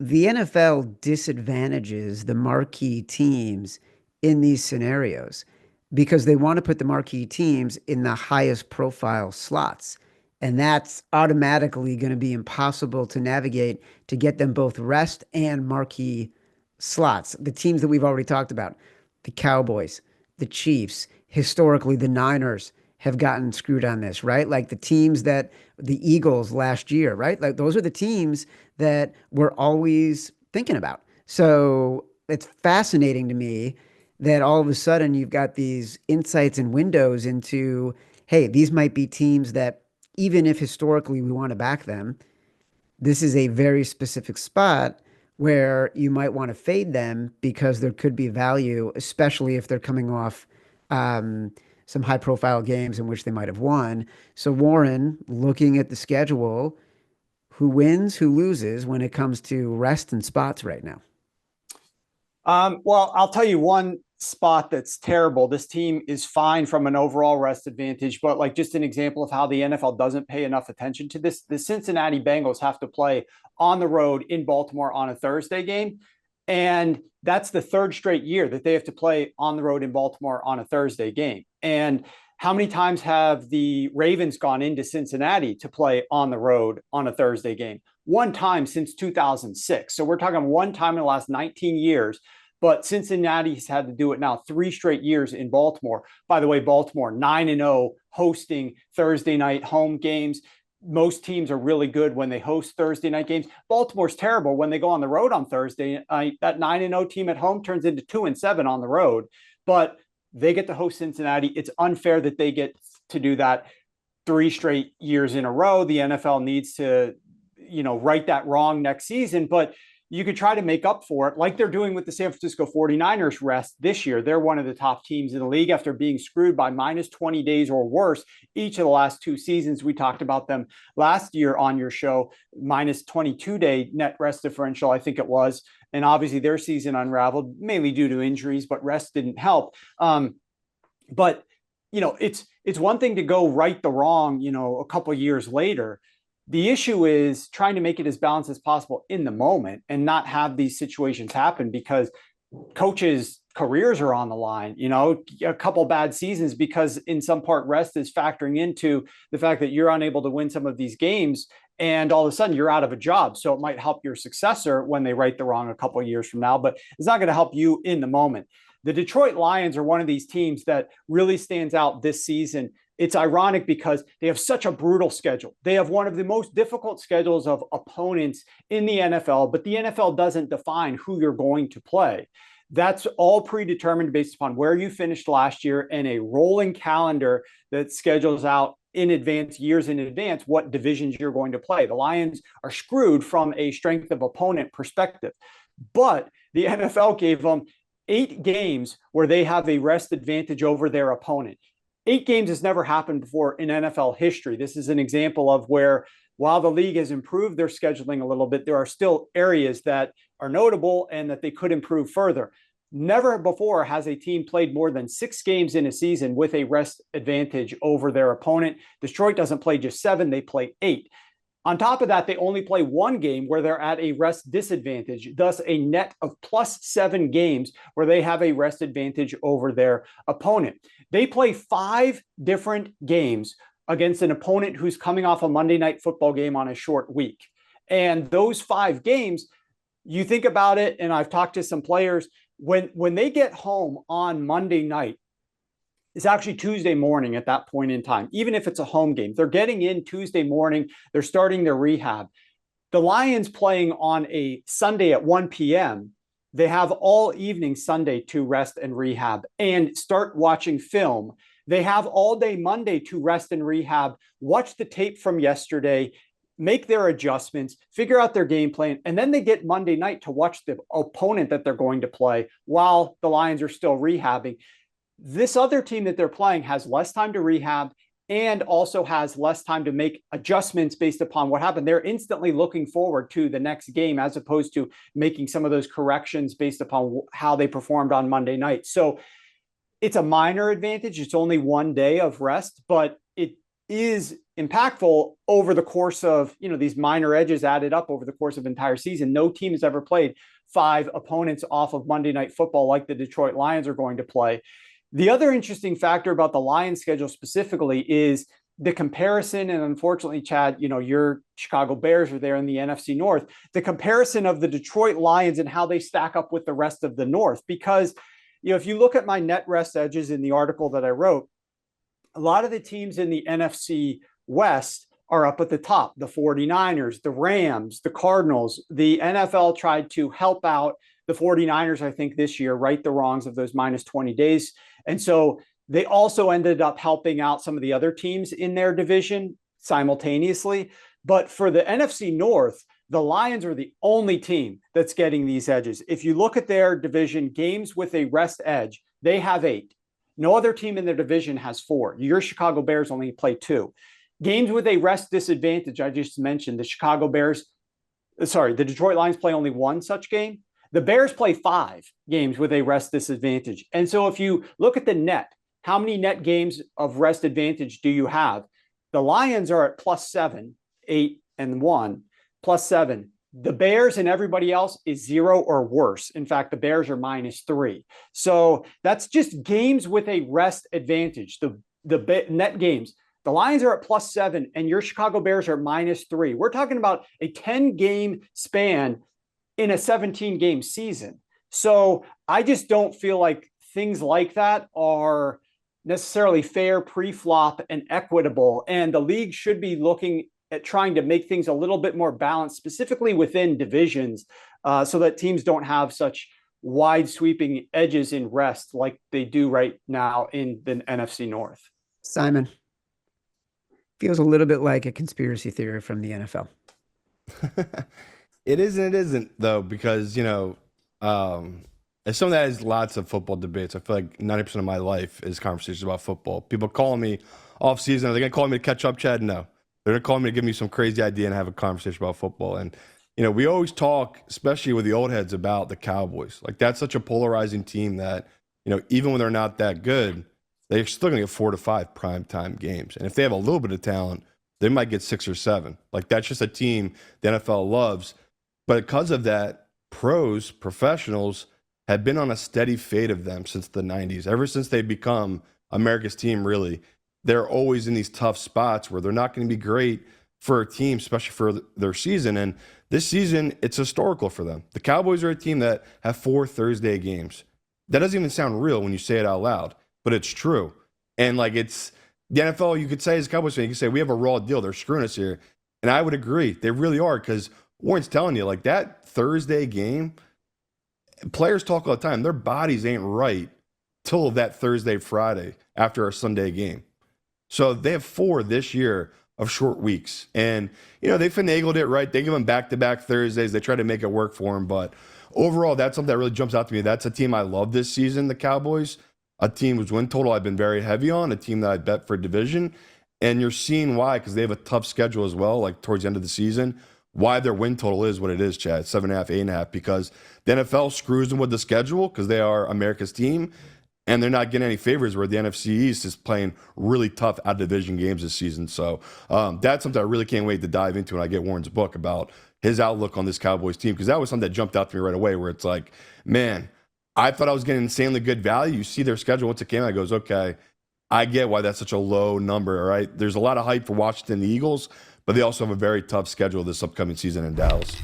the NFL disadvantages the marquee teams in these scenarios because they want to put the marquee teams in the highest profile slots. And that's automatically going to be impossible to navigate to get them both rest and marquee slots. The teams that we've already talked about, the Cowboys, the Chiefs, historically, the Niners have gotten screwed on this, right? Like the teams that the Eagles last year, right? Like those are the teams that we're always thinking about. So it's fascinating to me that all of a sudden you've got these insights and windows into, hey, these might be teams that even if historically we want to back them, this is a very specific spot where you might want to fade them because there could be value, especially if they're coming off um, some high profile games in which they might have won. So, Warren, looking at the schedule, who wins, who loses when it comes to rest and spots right now? Well, I'll tell you one spot that's terrible. This team is fine from an overall rest advantage, but like just an example of how the NFL doesn't pay enough attention to this, the Cincinnati Bengals have to play on the road in Baltimore on a Thursday game. And that's the third straight year that they have to play on the road in Baltimore on a Thursday game. And how many times have the Ravens gone into Cincinnati to play on the road on a Thursday game? One time since 2006. So we're talking one time in the last 19 years. But Cincinnati's had to do it now 3 straight years in Baltimore. By the way, Baltimore 9-0 hosting Thursday night home games. Most teams are really good when they host Thursday night games. Baltimore's terrible when they go on the road on Thursday. That 9-0 team at home turns into 2-7 on the road. But they get to host Cincinnati. It's unfair that they get to do that 3 straight years in a row. The NFL needs to, right that wrong next season. But you could try to make up for it like they're doing with the San Francisco 49ers rest this year. They're one of the top teams in the league after being screwed by minus 20 days or worse each of the last 2 seasons. We talked about them last year on your show, minus 22-day net rest differential, I think it was. And obviously their season unraveled mainly due to injuries, but rest didn't help. But it's one thing to go right the wrong, a couple of years later. The issue is trying to make it as balanced as possible in the moment and not have these situations happen because coaches' careers are on the line, a couple bad seasons because in some part rest is factoring into the fact that you're unable to win some of these games and all of a sudden you're out of a job. So it might help your successor when they right the wrong a couple of years from now, but it's not going to help you in the moment. The Detroit Lions are one of these teams that really stands out this season. It's ironic because they have such a brutal schedule. They have one of the most difficult schedules of opponents in the NFL, but the NFL doesn't define who you're going to play. That's all predetermined based upon where you finished last year and a rolling calendar that schedules out in advance, years in advance, what divisions you're going to play. The Lions are screwed from a strength of opponent perspective, but the NFL gave them 8 games where they have a rest advantage over their opponent. 8 games has never happened before in NFL history. This is an example of where, while the league has improved their scheduling a little bit, there are still areas that are notable and that they could improve further. Never before has a team played more than 6 games in a season with a rest advantage over their opponent. Detroit doesn't play just 7, they play 8. On top of that, they only play 1 game where they're at a rest disadvantage, thus a net of plus 7 games where they have a rest advantage over their opponent. They play 5 different games against an opponent who's coming off a Monday Night Football game on a short week. And those 5 games, you think about it, and I've talked to some players, when they get home on Monday night, it's actually Tuesday morning at that point in time, even if it's a home game. They're getting in Tuesday morning. They're starting their rehab. The Lions playing on a Sunday at 1 p.m., they have all evening Sunday to rest and rehab and start watching film. They have all day Monday to rest and rehab, watch the tape from yesterday, make their adjustments, figure out their game plan, and then they get Monday night to watch the opponent that they're going to play while the Lions are still rehabbing. This other team that they're playing has less time to rehab and also has less time to make adjustments based upon what happened. They're instantly looking forward to the next game as opposed to making some of those corrections based upon how they performed on Monday night. So it's a minor advantage. It's only 1 day of rest, but it is impactful over the course of, these minor edges added up over the course of entire season. No team has ever played 5 opponents off of Monday Night Football like the Detroit Lions are going to play. The other interesting factor about the Lions schedule specifically is the comparison, and unfortunately, Chad, your Chicago Bears are there in the NFC North, the comparison of the Detroit Lions and how they stack up with the rest of the North. Because, if you look at my net rest edges in the article that I wrote, a lot of the teams in the NFC West are up at the top. The 49ers, the Rams, the Cardinals. The NFL tried to help out the 49ers, I think, this year, right the wrongs of those minus 20 days. And so they also ended up helping out some of the other teams in their division simultaneously. But for the NFC North, the Lions are the only team that's getting these edges. If you look at their division, games with a rest edge, they have 8. No other team in their division has 4. Your Chicago Bears only play 2. Games with a rest disadvantage, I just mentioned, the Detroit Lions play only 1 such game. The Bears play 5 games with a rest disadvantage. And so if you look at the net, how many net games of rest advantage do you have? The Lions are at +7, 8 and 1, +7. The Bears and everybody else is 0 or worse. In fact, the Bears are -3. So that's just games with a rest advantage, the net games. The Lions are at +7 and your Chicago Bears are -3. We're talking about a 10-game span in a 17-game season. So I just don't feel like things like that are necessarily fair, pre-flop, and equitable. And the league should be looking at trying to make things a little bit more balanced, specifically within divisions, so that teams don't have such wide sweeping edges in rest like they do right now in the NFC North. Simon, feels a little bit like a conspiracy theory from the NFL. It is and it isn't, though, because, as someone that has lots of football debates, I feel like 90% of my life is conversations about football. People calling me off season. Are they going to call me to catch up, Chad? No. They're going to call me to give me some crazy idea and have a conversation about football. And, we always talk, especially with the old heads, about the Cowboys. Like, that's such a polarizing team that, even when they're not that good, they're still going to get 4 to 5 primetime games. And if they have a little bit of talent, they might get 6 or 7. Like, that's just a team the NFL loves. But because of that, professionals, have been on a steady fade of them since the 90s. Ever since they've become America's team, really, they're always in these tough spots where they're not going to be great for a team, especially for their season. And this season, it's historical for them. The Cowboys are a team that have 4 Thursday games. That doesn't even sound real when you say it out loud, but it's true. And like, it's the NFL, you could say as a Cowboys fan, you could say we have a raw deal. They're screwing us here. And I would agree. They really are, because Warren's telling you, like, that Thursday game, players talk all the time. Their bodies ain't right till that Thursday, Friday after a Sunday game. So they have 4 this year of short weeks. And, they finagled it, right? They give them back-to-back Thursdays. They try to make it work for them. But overall, that's something that really jumps out to me. That's a team I love this season, the Cowboys. A team whose win total I've been very heavy on, a team that I bet for division. And you're seeing why, because they have a tough schedule as well, like towards the end of the season. Why their win total is what it is, Chad, 7.5, 8.5, because the NFL screws them with the schedule because they are America's team, and they're not getting any favors where the NFC East is playing really tough out-of-division games this season. So that's something I really can't wait to dive into when I get Warren's book about his outlook on this Cowboys team, because that was something that jumped out to me right away, where it's like, man, I thought I was getting insanely good value. You see their schedule once it came out, I goes, okay, I get why that's such a low number, right? There's a lot of hype for Washington, the Eagles, but they also have a very tough schedule this upcoming season in Dallas.